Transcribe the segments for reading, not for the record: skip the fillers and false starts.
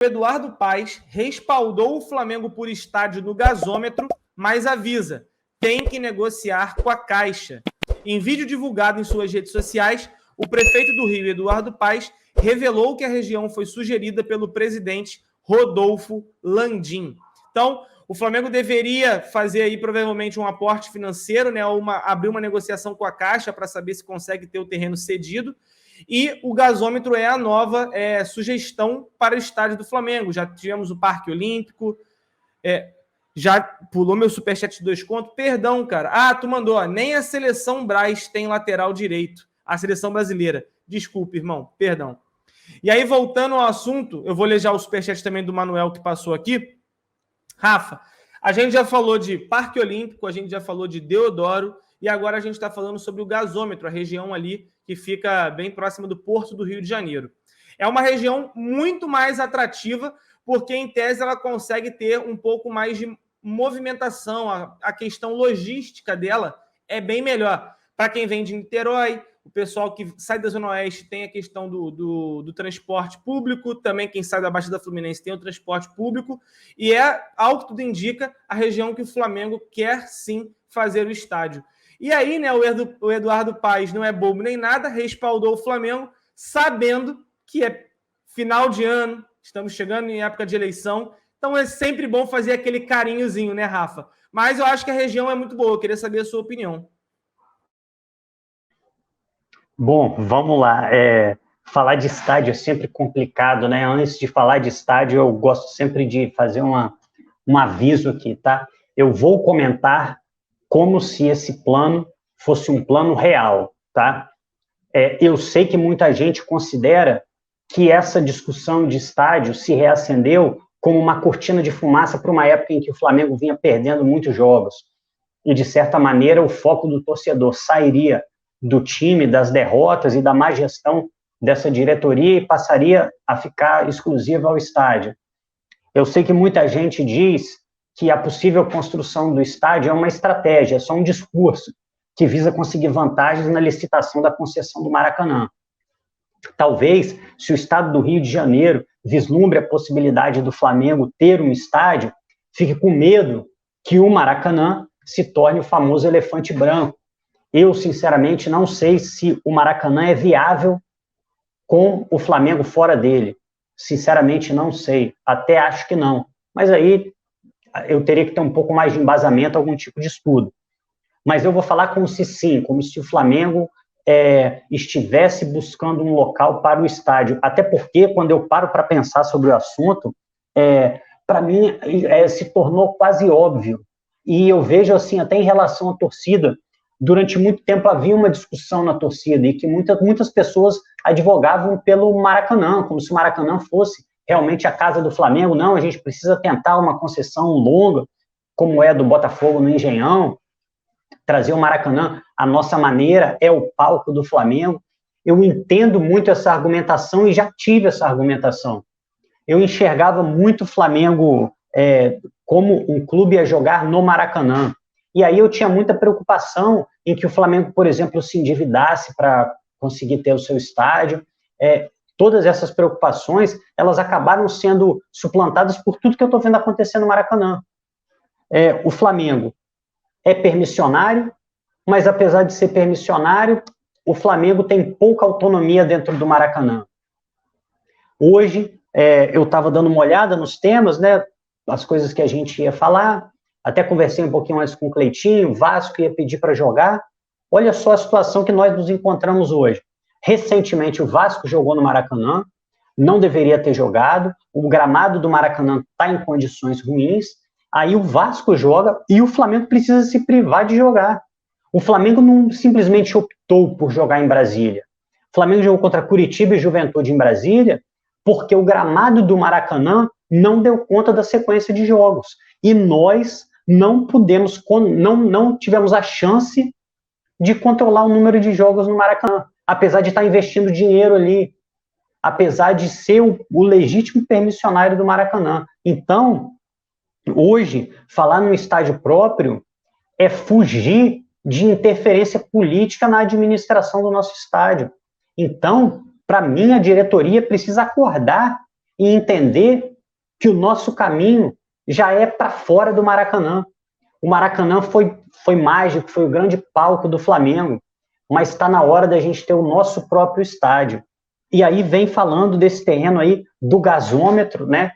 Eduardo Paes respaldou o Flamengo por estádio no gasômetro, mas avisa, tem que negociar com a Caixa. Em vídeo divulgado em suas redes sociais, o prefeito do Rio, Eduardo Paes, revelou que a região foi sugerida pelo presidente Rodolfo Landim. Então, o Flamengo deveria fazer aí provavelmente um aporte financeiro, né, abrir uma negociação com a Caixa para saber se consegue ter o terreno cedido. E o gasômetro é a nova sugestão para o estádio do Flamengo. Já tivemos o Parque Olímpico, já pulou meu superchat de 2 contos. Perdão, cara. Ah, tu mandou, ó, nem a seleção Braz tem lateral direito. A seleção brasileira. Desculpe, irmão, perdão. E aí, voltando ao assunto, eu vou ler já o superchat também do Manuel que passou aqui. Rafa, a gente já falou de Parque Olímpico, a gente já falou de Deodoro, e agora a gente está falando sobre o gasômetro, a região ali que fica bem próxima do Porto do Rio de Janeiro. É uma região muito mais atrativa, porque, em tese, ela consegue ter um pouco mais de movimentação, a questão logística dela é bem melhor. Para quem vem de Niterói, o pessoal que sai da Zona Oeste tem a questão do transporte público, também quem sai da Baixada Fluminense tem o transporte público, e ao que tudo indica, a região que o Flamengo quer sim fazer o estádio. E aí, né, o Eduardo Paes não é bobo nem nada, respaldou o Flamengo, sabendo que é final de ano, estamos chegando em época de eleição, então é sempre bom fazer aquele carinhozinho, né, Rafa? Mas eu acho que a região é muito boa, eu queria saber a sua opinião. Bom, vamos lá. Falar de estádio é sempre complicado, né? Antes de falar de estádio, eu gosto sempre de fazer um aviso aqui, tá? Eu vou comentar como se esse plano fosse um plano real, tá? Eu sei que muita gente considera que essa discussão de estádio se reacendeu como uma cortina de fumaça para uma época em que o Flamengo vinha perdendo muitos jogos. E, de certa maneira, o foco do torcedor sairia do time, das derrotas e da má gestão dessa diretoria e passaria a ficar exclusiva ao estádio. Eu sei que muita gente diz que a possível construção do estádio é uma estratégia, é só um discurso que visa conseguir vantagens na licitação da concessão do Maracanã. Talvez, se o estado do Rio de Janeiro vislumbre a possibilidade do Flamengo ter um estádio, fique com medo que o Maracanã se torne o famoso elefante branco. Eu, sinceramente, não sei se o Maracanã é viável com o Flamengo fora dele. Sinceramente, não sei. Até acho que não. Mas aí eu teria que ter um pouco mais de embasamento, algum tipo de estudo. Mas eu vou falar como se sim, como se o Flamengo estivesse buscando um local para o estádio. Até porque, quando eu paro para pensar sobre o assunto, para mim se tornou quase óbvio. E eu vejo, assim, até em relação à torcida, durante muito tempo havia uma discussão na torcida e que muitas pessoas advogavam pelo Maracanã, como se o Maracanã fosse realmente a casa do Flamengo. Não, a gente precisa tentar uma concessão longa, como é do Botafogo no Engenhão, trazer o Maracanã à nossa maneira, é o palco do Flamengo. Eu entendo muito essa argumentação e já tive essa argumentação. Eu enxergava muito o Flamengo como um clube a jogar no Maracanã. E aí eu tinha muita preocupação em que o Flamengo, por exemplo, se endividasse para conseguir ter o seu estádio. Todas essas preocupações, elas acabaram sendo suplantadas por tudo que eu estou vendo acontecer no Maracanã. O Flamengo é permissionário, mas apesar de ser permissionário, o Flamengo tem pouca autonomia dentro do Maracanã. Hoje, eu estava dando uma olhada nos temas, né, as coisas que a gente ia falar, até conversei um pouquinho mais com o Cleitinho, o Vasco ia pedir para jogar. Olha só a situação que nós nos encontramos hoje. Recentemente, o Vasco jogou no Maracanã, não deveria ter jogado, o gramado do Maracanã está em condições ruins, aí o Vasco joga e o Flamengo precisa se privar de jogar. O Flamengo não simplesmente optou por jogar em Brasília. O Flamengo jogou contra Curitiba e Juventude em Brasília porque o gramado do Maracanã não deu conta da sequência de jogos. E nós não tivemos a chance de controlar o número de jogos no Maracanã, apesar de estar investindo dinheiro ali, apesar de ser o legítimo permissionário do Maracanã. Então, hoje, falar num estádio próprio é fugir de interferência política na administração do nosso estádio. Então, para mim, a diretoria precisa acordar e entender que o nosso caminho já é para fora do Maracanã. O Maracanã foi mágico, foi o grande palco do Flamengo, mas está na hora da gente ter o nosso próprio estádio. E aí vem falando desse terreno aí, do gasômetro, né?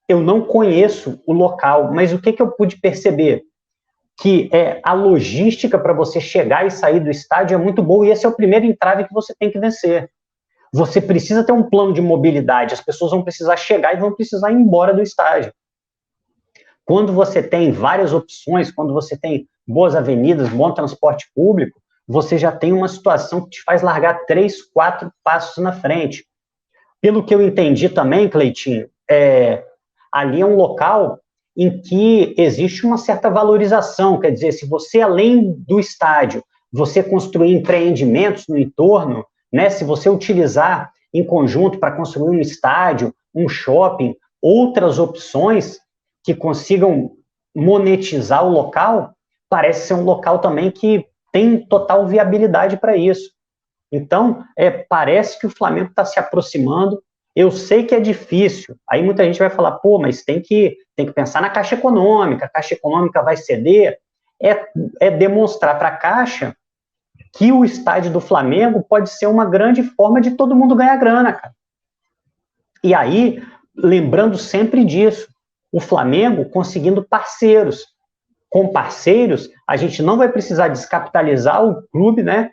Eu não conheço o local, mas o que eu pude perceber? Que a logística para você chegar e sair do estádio é muito boa, e esse é o primeiro entrave que você tem que vencer. Você precisa ter um plano de mobilidade, as pessoas vão precisar chegar e vão precisar ir embora do estádio. Quando você tem várias opções, quando você tem boas avenidas, bom transporte público, você já tem uma situação que te faz largar 3, 4 passos na frente. Pelo que eu entendi também, Cleitinho, ali é um local em que existe uma certa valorização, quer dizer, se você, além do estádio, você construir empreendimentos no entorno, né, se você utilizar em conjunto para construir um estádio, um shopping, outras opções que consigam monetizar o local, parece ser um local também que tem total viabilidade para isso. Então, parece que o Flamengo está se aproximando. Eu sei que é difícil. Aí muita gente vai falar, pô, mas tem que pensar na Caixa Econômica. A Caixa Econômica vai ceder. É demonstrar para a Caixa que o estádio do Flamengo pode ser uma grande forma de todo mundo ganhar grana, cara. E aí, lembrando sempre disso, o Flamengo conseguindo parceiros. Com parceiros, a gente não vai precisar descapitalizar o clube, né?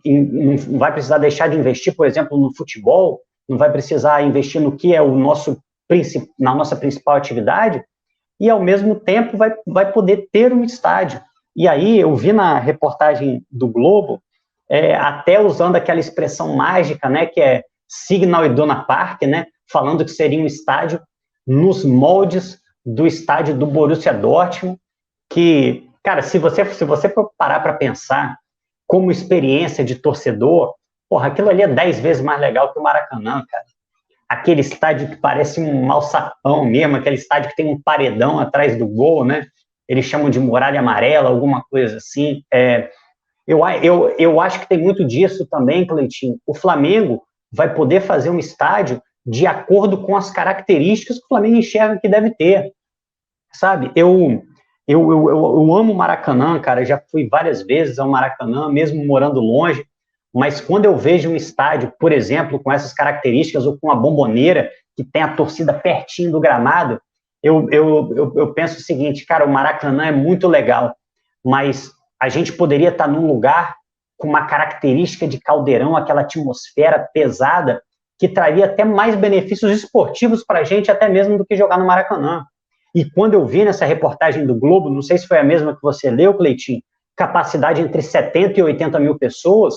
Não vai precisar deixar de investir, por exemplo, no futebol, não vai precisar investir no que é na nossa principal atividade, e ao mesmo tempo vai poder ter um estádio. E aí eu vi na reportagem do Globo, até usando aquela expressão mágica, né, que é Signal Iduna Park, né, falando que seria um estádio nos moldes do estádio do Borussia Dortmund, que, cara, se você for parar para pensar como experiência de torcedor, porra, aquilo ali é 10 vezes mais legal que o Maracanã, cara. Aquele estádio que parece um alçapão mesmo, aquele estádio que tem um paredão atrás do gol, né? Eles chamam de muralha amarela, alguma coisa assim. Eu acho que tem muito disso também, Cleitinho. O Flamengo vai poder fazer um estádio de acordo com as características que o Flamengo enxerga que deve ter, sabe? Eu amo o Maracanã, cara, já fui várias vezes ao Maracanã, mesmo morando longe, mas quando eu vejo um estádio, por exemplo, com essas características, ou com a Bombonera, que tem a torcida pertinho do gramado, eu penso o seguinte, cara, o Maracanã é muito legal, mas a gente poderia estar num lugar com uma característica de caldeirão, aquela atmosfera pesada, que traria até mais benefícios esportivos para a gente, até mesmo do que jogar no Maracanã. E quando eu vi nessa reportagem do Globo, não sei se foi a mesma que você leu, Cleitinho, capacidade entre 70 e 80 mil pessoas,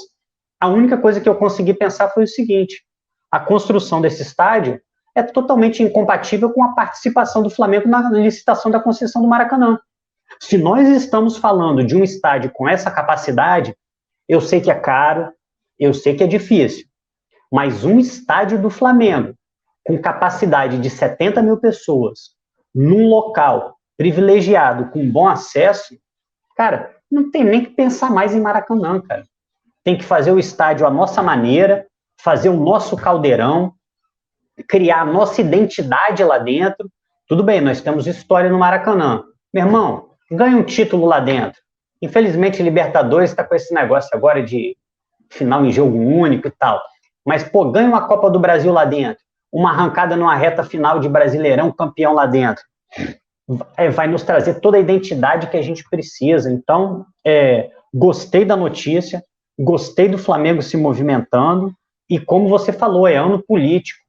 a única coisa que eu consegui pensar foi o seguinte, a construção desse estádio é totalmente incompatível com a participação do Flamengo na licitação da concessão do Maracanã. Se nós estamos falando de um estádio com essa capacidade, eu sei que é caro, eu sei que é difícil, mas um estádio do Flamengo com capacidade de 70 mil pessoas, num local privilegiado, com bom acesso, cara, não tem nem que pensar mais em Maracanã, cara. Tem que fazer o estádio à nossa maneira, fazer o nosso caldeirão, criar a nossa identidade lá dentro. Tudo bem, nós temos história no Maracanã. Meu irmão, ganha um título lá dentro. Infelizmente, Libertadores está com esse negócio agora de final em jogo único e tal. Mas, pô, ganha uma Copa do Brasil lá dentro. Uma arrancada numa reta final de Brasileirão, campeão lá dentro. Vai nos trazer toda a identidade que a gente precisa. Então, gostei da notícia, gostei do Flamengo se movimentando, e como você falou, é ano político.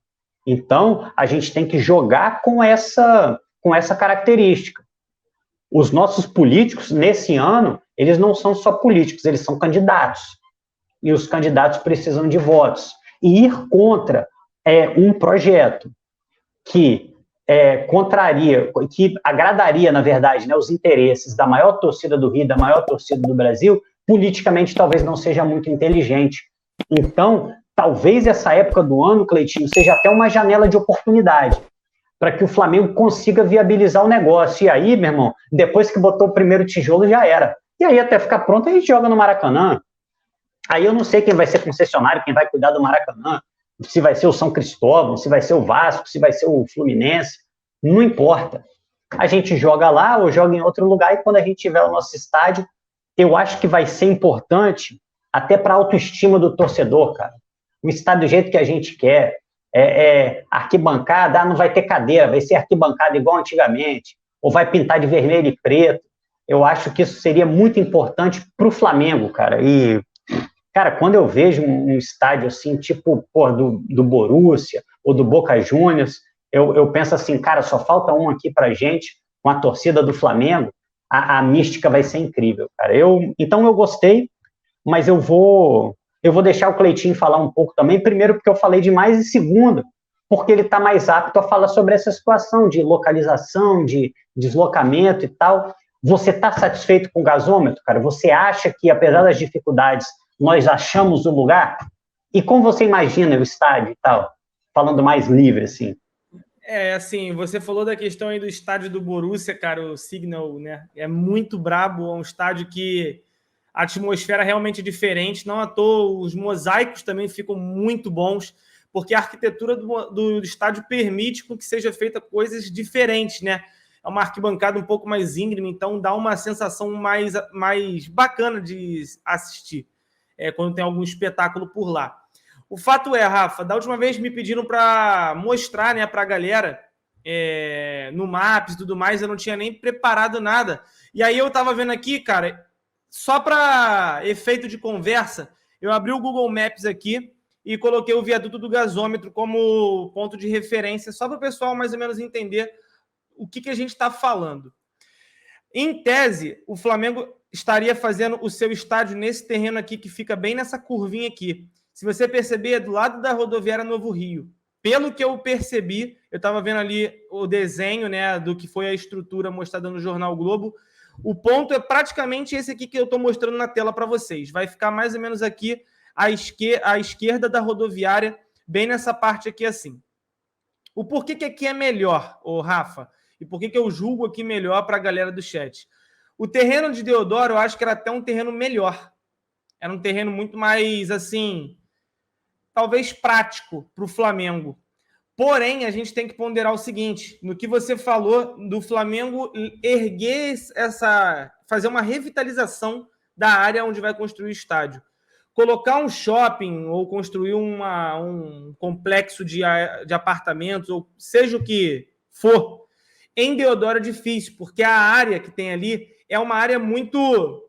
Então, a gente tem que jogar com essa característica. Os nossos políticos, nesse ano, eles não são só políticos, eles são candidatos. E os candidatos precisam de votos. E ir contra um projeto que que agradaria, na verdade, né, os interesses da maior torcida do Rio, da maior torcida do Brasil, politicamente talvez não seja muito inteligente. Então, talvez essa época do ano, Cleitinho, seja até uma janela de oportunidade para que o Flamengo consiga viabilizar o negócio. E aí, meu irmão, depois que botou o primeiro tijolo, já era. E aí, até ficar pronto, a gente joga no Maracanã. Aí eu não sei quem vai ser concessionário, quem vai cuidar do Maracanã, se vai ser o São Cristóvão, se vai ser o Vasco, se vai ser o Fluminense, não importa. A gente joga lá ou joga em outro lugar, e quando a gente tiver o nosso estádio, eu acho que vai ser importante até para a autoestima do torcedor, cara. O estádio do jeito que a gente quer, arquibancada, não vai ter cadeira, vai ser arquibancada igual antigamente, ou vai pintar de vermelho e preto. Eu acho que isso seria muito importante para o Flamengo, cara. E, cara, quando eu vejo um estádio assim, tipo, do Borussia ou do Boca Juniors, eu penso assim, cara, só falta um aqui pra gente, com a torcida do Flamengo, a mística vai ser incrível, cara. Então eu gostei, mas eu vou deixar o Cleitinho falar um pouco também, primeiro porque eu falei demais, e segundo, porque ele está mais apto a falar sobre essa situação de localização, de deslocamento e tal. Você está satisfeito com o gasômetro, cara? Você acha que, apesar das dificuldades, nós achamos o lugar? E como você imagina o estádio e tal? Falando mais livre, assim. Assim, você falou da questão aí do estádio do Borussia, cara, o Signal, né? É muito brabo, é um estádio que a atmosfera realmente é diferente, não à toa, os mosaicos também ficam muito bons, porque a arquitetura do estádio permite que seja feita coisas diferentes, né? É uma arquibancada um pouco mais íngreme, então dá uma sensação mais bacana de assistir, quando tem algum espetáculo por lá. O fato é, Rafa, da última vez me pediram para mostrar, né, para a galera no Maps e tudo mais, eu não tinha nem preparado nada. E aí eu tava vendo aqui, cara, só para efeito de conversa, eu abri o Google Maps aqui e coloquei o viaduto do gasômetro como ponto de referência, só para o pessoal mais ou menos entender o que a gente está falando. Em tese, o Flamengo estaria fazendo o seu estádio nesse terreno aqui, que fica bem nessa curvinha aqui. Se você perceber, é do lado da rodoviária Novo Rio. Pelo que eu percebi, eu estava vendo ali o desenho, né, do que foi a estrutura mostrada no Jornal Globo. O ponto é praticamente esse aqui que eu estou mostrando na tela para vocês. Vai ficar mais ou menos aqui à esquerda da rodoviária, bem nessa parte aqui assim. O porquê que aqui é melhor, Rafa? E por que eu julgo aqui melhor para a galera do chat? O terreno de Deodoro, eu acho que era até um terreno melhor. Era um terreno muito mais, assim, talvez prático para o Flamengo. Porém, a gente tem que ponderar o seguinte, no que você falou do Flamengo erguer fazer uma revitalização da área onde vai construir o estádio. Colocar um shopping ou construir um complexo de apartamentos, ou seja o que for, em Deodoro é difícil, porque a área que tem ali é uma área muito,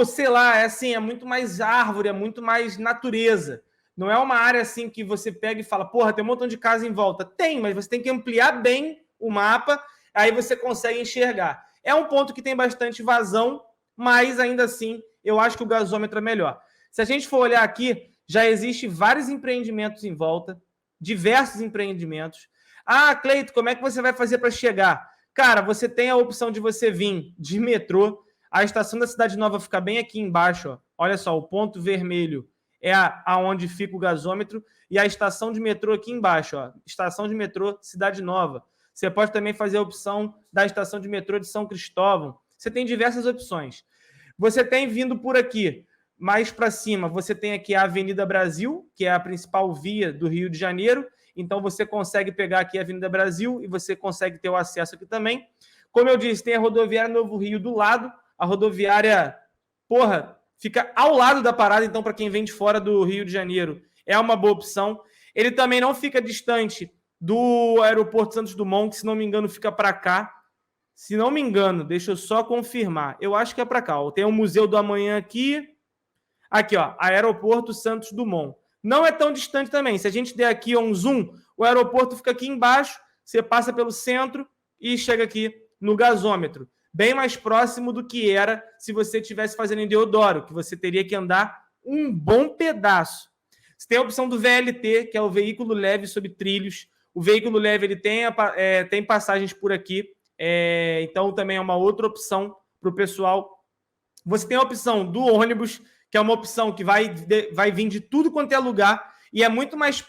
sei lá, é muito mais árvore, é muito mais natureza. Não é uma área assim que você pega e fala, porra, tem um montão de casa em volta. Tem, mas você tem que ampliar bem o mapa, aí você consegue enxergar. É um ponto que tem bastante vazão, mas ainda assim, eu acho que o gasômetro é melhor. Se a gente for olhar aqui, já existe vários empreendimentos em volta, diversos empreendimentos. Ah, Cleito, como é que você vai fazer para chegar? Cara, você tem a opção de você vir de metrô. A estação da Cidade Nova fica bem aqui embaixo. Ó. Olha só, o ponto vermelho é aonde fica o gasômetro, e a estação de metrô aqui embaixo, ó, estação de metrô Cidade Nova. Você pode também fazer a opção da estação de metrô de São Cristóvão. Você tem diversas opções. Você tem vindo por aqui, mais para cima, você tem aqui a Avenida Brasil, que é a principal via do Rio de Janeiro, então você consegue pegar aqui a Avenida Brasil e você consegue ter o acesso aqui também. Como eu disse, tem a rodoviária Novo Rio do lado, a rodoviária, fica ao lado da parada, então, para quem vem de fora do Rio de Janeiro, é uma boa opção. Ele também não fica distante do aeroporto Santos Dumont, que, se não me engano, fica para cá. Se não me engano, deixa eu só confirmar. Eu acho que é para cá. Ó. Tem o Museu do Amanhã aqui. Aqui, ó, aeroporto Santos Dumont. Não é tão distante também. Se a gente der aqui um zoom, o aeroporto fica aqui embaixo, você passa pelo centro e chega aqui no gasômetro. Bem mais próximo do que era se você estivesse fazendo em Deodoro, que você teria que andar um bom pedaço. Você tem a opção do VLT, que é o veículo leve sob trilhos. O veículo leve ele tem passagens por aqui, então também é uma outra opção para o pessoal. Você tem a opção do ônibus, que é uma opção que vai vir de tudo quanto é lugar, e é muito mais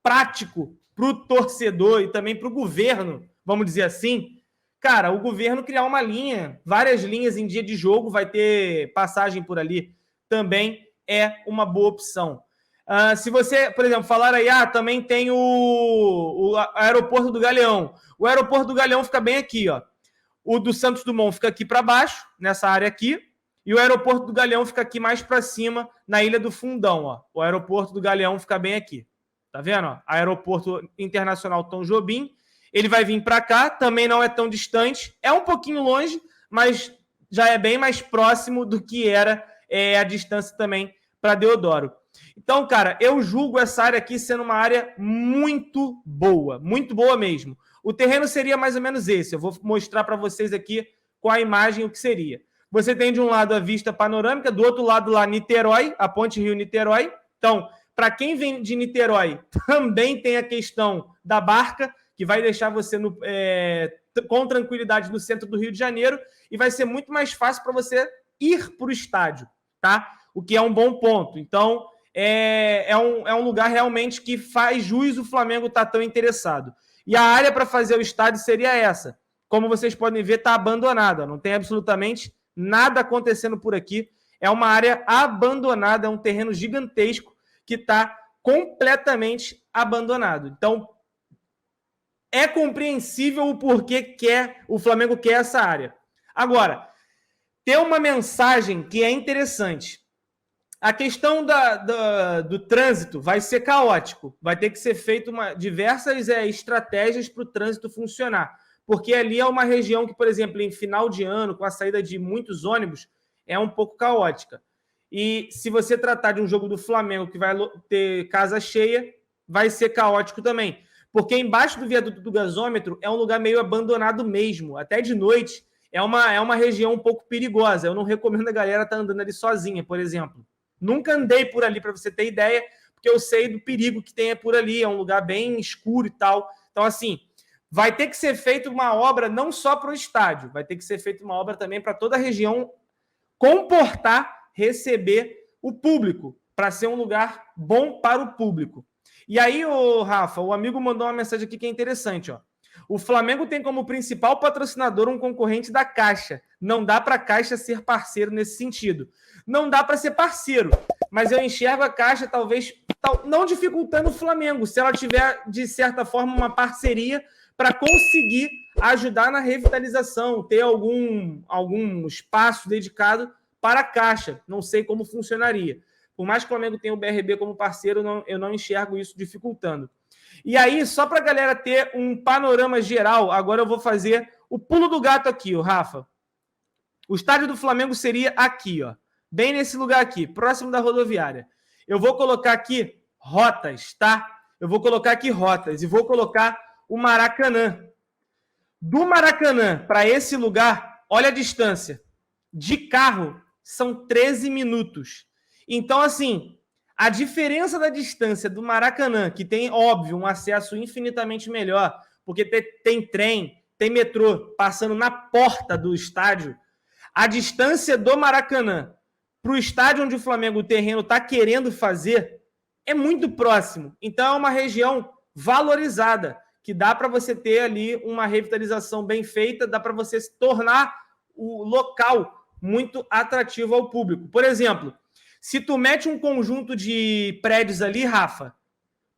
prático para o torcedor e também para o governo, vamos dizer assim. Cara, o governo criar uma linha, várias linhas em dia de jogo, vai ter passagem por ali, também é uma boa opção. Se você, por exemplo, falar aí, também tem o aeroporto do Galeão. O aeroporto do Galeão fica bem aqui, ó. O do Santos Dumont fica aqui para baixo, nessa área aqui. E o aeroporto do Galeão fica aqui mais para cima, na Ilha do Fundão, ó. O aeroporto do Galeão fica bem aqui. Tá vendo? Ó? Aeroporto Internacional Tom Jobim. Ele vai vir para cá, também não é tão distante. É um pouquinho longe, mas já é bem mais próximo do que era a distância também para Deodoro. Então, cara, eu julgo essa área aqui sendo uma área muito boa mesmo. O terreno seria mais ou menos esse. Eu vou mostrar para vocês aqui com a imagem o que seria. Você tem de um lado a vista panorâmica, do outro lado lá Niterói, a Ponte Rio-Niterói. Então, para quem vem de Niterói, também tem a questão da barca, que vai deixar você com tranquilidade no centro do Rio de Janeiro e vai ser muito mais fácil para você ir para o estádio, tá? O que é um bom ponto. Então, é um lugar realmente que faz jus o Flamengo estar tão interessado. E a área para fazer o estádio seria essa. Como vocês podem ver, está abandonada. Não tem absolutamente nada acontecendo por aqui. É uma área abandonada, é um terreno gigantesco que está completamente abandonado. Então, é compreensível o porquê o Flamengo quer essa área. Agora, tem uma mensagem que é interessante. A questão do trânsito vai ser caótico. Vai ter que ser feito diversas estratégias para o trânsito funcionar. Porque ali é uma região que, por exemplo, em final de ano, com a saída de muitos ônibus, é um pouco caótica. E se você tratar de um jogo do Flamengo que vai ter casa cheia, vai ser caótico também. Porque embaixo do viaduto do gasômetro é um lugar meio abandonado mesmo. Até de noite é uma região um pouco perigosa. Eu não recomendo a galera estar andando ali sozinha, por exemplo. Nunca andei por ali, para você ter ideia, porque eu sei do perigo que tem por ali. É um lugar bem escuro e tal. Então, assim, vai ter que ser feita uma obra não só para o estádio, vai ter que ser feita uma obra também para toda a região receber o público, para ser um lugar bom para o público. E aí, Rafa, o amigo mandou uma mensagem aqui que é interessante, ó. O Flamengo tem como principal patrocinador um concorrente da Caixa. Não dá para a Caixa ser parceiro nesse sentido. Não dá para ser parceiro, mas eu enxergo a Caixa talvez não dificultando o Flamengo, se ela tiver, de certa forma, uma parceria para conseguir ajudar na revitalização, ter algum espaço dedicado para a Caixa. Não sei como funcionaria. Por mais que o Flamengo tenha o BRB como parceiro, eu não enxergo isso dificultando. E aí, só para a galera ter um panorama geral, agora eu vou fazer o pulo do gato aqui, Rafa. O estádio do Flamengo seria aqui, ó, bem nesse lugar aqui, próximo da rodoviária. Eu vou colocar aqui rotas, tá? Eu vou colocar aqui rotas e vou colocar o Maracanã. Do Maracanã para esse lugar, olha a distância. De carro, são 13 minutos. Então, assim, a diferença da distância do Maracanã, que tem, óbvio, um acesso infinitamente melhor, porque tem trem, tem metrô passando na porta do estádio, a distância do Maracanã para o estádio onde o Flamengo, o terreno, está querendo fazer, é muito próximo. Então, é uma região valorizada, que dá para você ter ali uma revitalização bem feita, dá para você tornar o local muito atrativo ao público. Por exemplo, se tu mete um conjunto de prédios ali, Rafa,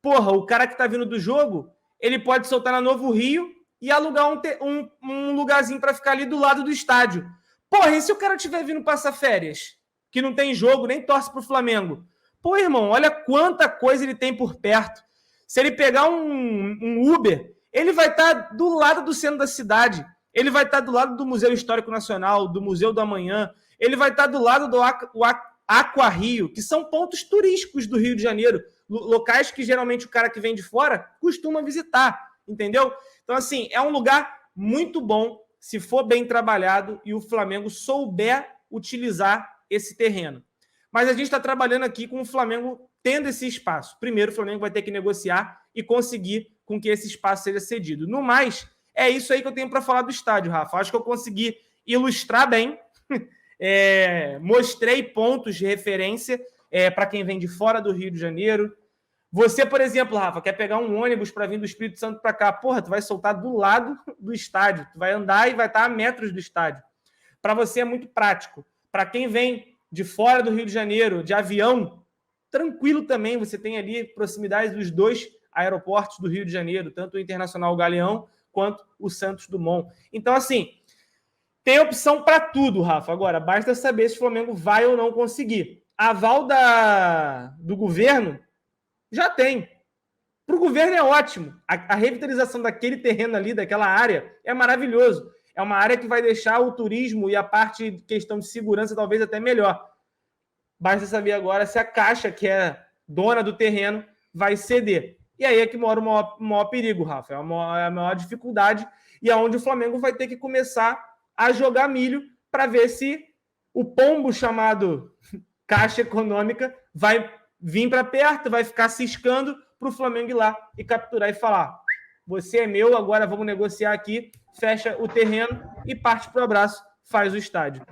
porra, o cara que tá vindo do jogo, ele pode soltar na Novo Rio e alugar um lugarzinho para ficar ali do lado do estádio. Porra, e se o cara estiver vindo passar férias, que não tem jogo, nem torce pro Flamengo? Pô, irmão, olha quanta coisa ele tem por perto. Se ele pegar um Uber, ele vai estar do lado do centro da cidade. Ele vai estar do lado do Museu Histórico Nacional, do Museu do Amanhã. Ele vai estar do lado do Aqua Rio, que são pontos turísticos do Rio de Janeiro. Locais que geralmente o cara que vem de fora costuma visitar, entendeu? Então, assim, é um lugar muito bom se for bem trabalhado e o Flamengo souber utilizar esse terreno. Mas a gente está trabalhando aqui com o Flamengo tendo esse espaço. Primeiro, o Flamengo vai ter que negociar e conseguir com que esse espaço seja cedido. No mais, é isso aí que eu tenho para falar do estádio, Rafa. Acho que eu consegui ilustrar bem. Mostrei pontos de referência para quem vem de fora do Rio de Janeiro. Você, por exemplo, Rafa, quer pegar um ônibus para vir do Espírito Santo para cá. Porra, tu vai soltar do lado do estádio. Tu vai andar e vai estar a metros do estádio. Para você é muito prático. Para quem vem de fora do Rio de Janeiro, de avião, tranquilo também. Você tem ali proximidade dos 2 aeroportos do Rio de Janeiro, tanto o Internacional Galeão quanto o Santos Dumont. Então, assim, tem opção para tudo, Rafa. Agora, basta saber se o Flamengo vai ou não conseguir. Aval do governo já tem. Para o governo é ótimo. A revitalização daquele terreno ali, daquela área, é maravilhoso. É uma área que vai deixar o turismo e a parte de questão de segurança talvez até melhor. Basta saber agora se a Caixa, que é dona do terreno, vai ceder. E aí é que mora o maior perigo, Rafa. É a maior dificuldade e é onde o Flamengo vai ter que começar a jogar milho para ver se o pombo chamado Caixa Econômica vai vir para perto, vai ficar ciscando para o Flamengo ir lá e capturar e falar: você é meu, agora vamos negociar aqui, fecha o terreno e parte para o abraço, faz o estádio.